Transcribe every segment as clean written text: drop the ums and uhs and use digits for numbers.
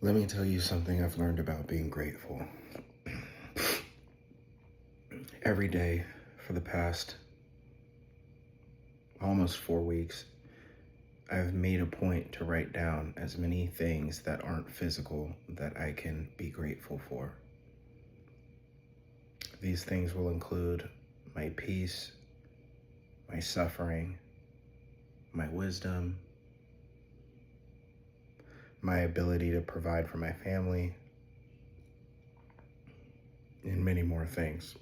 Let me tell you something I've learned about being grateful. Every day for the past almost 4 weeks, I've made a point to write down as many things that aren't physical that I can be grateful for. These things will include my peace, my suffering, my wisdom, my ability to provide for my family, and many more things.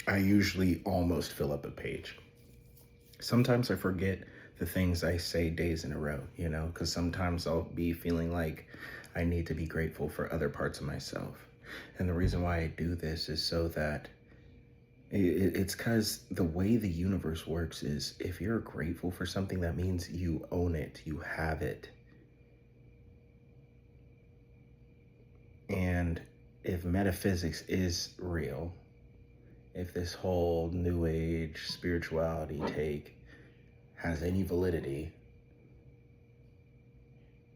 I usually almost fill up a page. Sometimes I forget the things I say days in a row, because sometimes I'll be feeling like I need to be grateful for other parts of myself. And the reason why I do this is so that it's because the way the universe works is if you're grateful for something, that means you own it, you have it. And if metaphysics is real, if this whole new age spirituality take has any validity,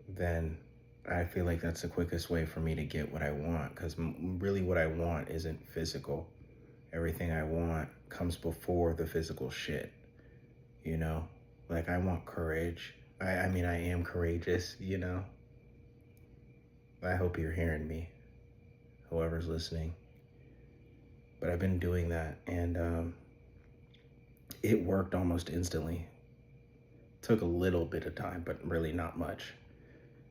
then I feel like that's the quickest way for me to get what I want, because really what I want isn't physical. Everything I want comes before the physical shit, Like, I want courage. I mean, I am courageous, I hope you're hearing me, whoever's listening. But I've been doing that, and it worked almost instantly. Took a little bit of time, but really not much.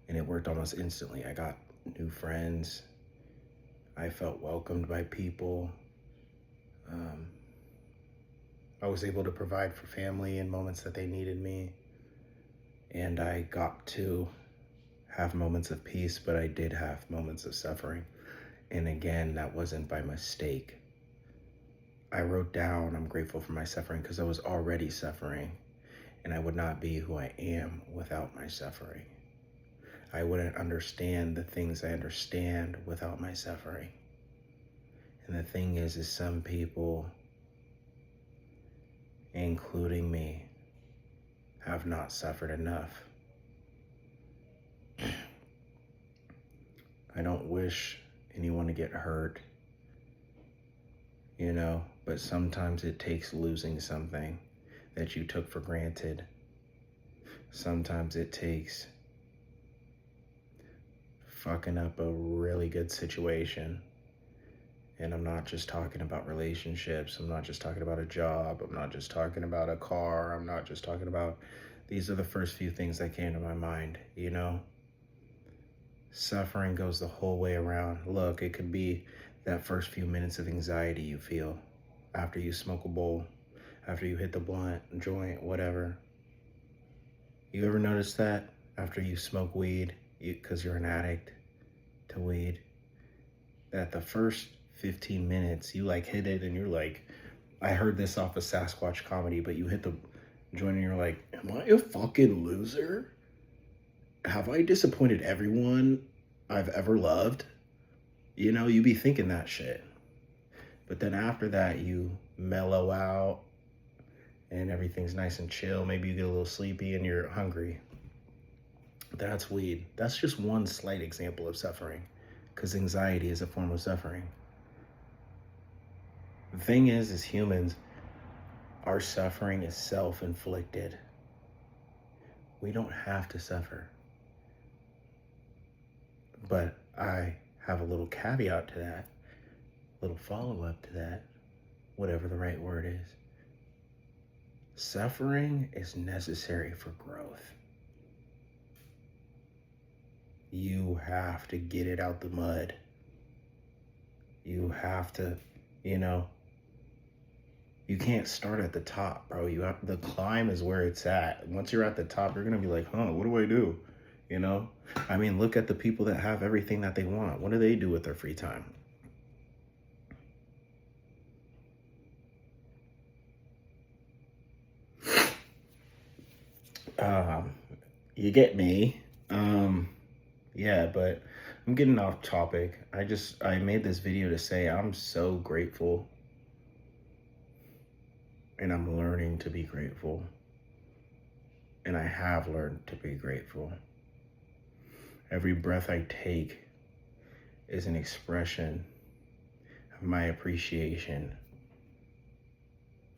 And it worked almost instantly. I got new friends. I felt welcomed by people. I was able to provide for family in moments that they needed me. And I got to have moments of peace, but I did have moments of suffering. And again, that wasn't by mistake. I wrote down, I'm grateful for my suffering because I was already suffering. And I would not be who I am without my suffering. I wouldn't understand the things I understand without my suffering. And the thing is some people, including me, have not suffered enough. I don't wish anyone to get hurt, but sometimes it takes losing something that you took for granted. Sometimes it takes fucking up a really good situation. And I'm not just talking about relationships. I'm not just talking about a job. I'm not just talking about a car. I'm not just talking about, these are the first few things that came to my mind, Suffering goes the whole way around. Look, it could be that first few minutes of anxiety you feel after you smoke a bowl, after you hit the blunt, joint, whatever. You ever notice that after you smoke weed, because you're an addict to weed, that the first 15 minutes you hit it and you're like, I heard this off of Sasquatch comedy, but you hit the joint and you're like, am I a fucking loser? Have I disappointed everyone I've ever loved? You be thinking that shit. But then after that, you mellow out and everything's nice and chill. Maybe you get a little sleepy and you're hungry. That's weed. That's just one slight example of suffering, because anxiety is a form of suffering. The thing is humans, our suffering is self-inflicted. We don't have to suffer. But I have a little caveat to that, little follow-up to that, whatever the right word is. Suffering is necessary for growth. You have to get it out the mud. You have to, you can't start at the top, bro. The climb is where it's at. Once you're at the top, you're gonna be like, what do I do? I mean, look at the people that have everything that they want. What do they do with their free time? You get me. Yeah, but I'm getting off topic. I made this video to say I'm so grateful, and I'm learning to be grateful, and I have learned to be grateful. Every breath I take is an expression of my appreciation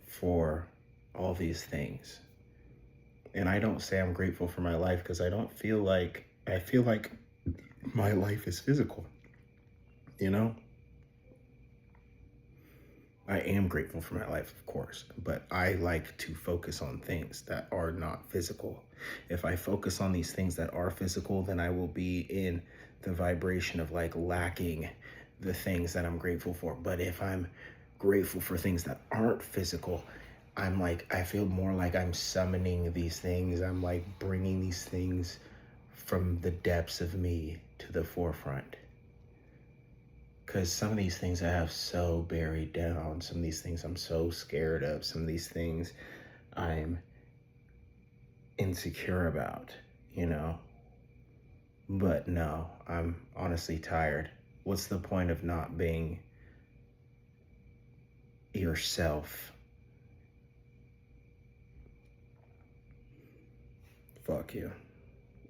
for all these things. And I don't say I'm grateful for my life because I feel like my life is physical, you know? I am grateful for my life, of course, but I like to focus on things that are not physical. If I focus on these things that are physical, then I will be in the vibration of like lacking the things that I'm grateful for. But if I'm grateful for things that aren't physical, I feel more like I'm summoning these things. I'm like bringing these things from the depths of me to the forefront. Because some of these things I have so buried down, some of these things I'm so scared of, some of these things I'm insecure about, you know? But no, I'm honestly tired. What's the point of not being yourself? Fuck you.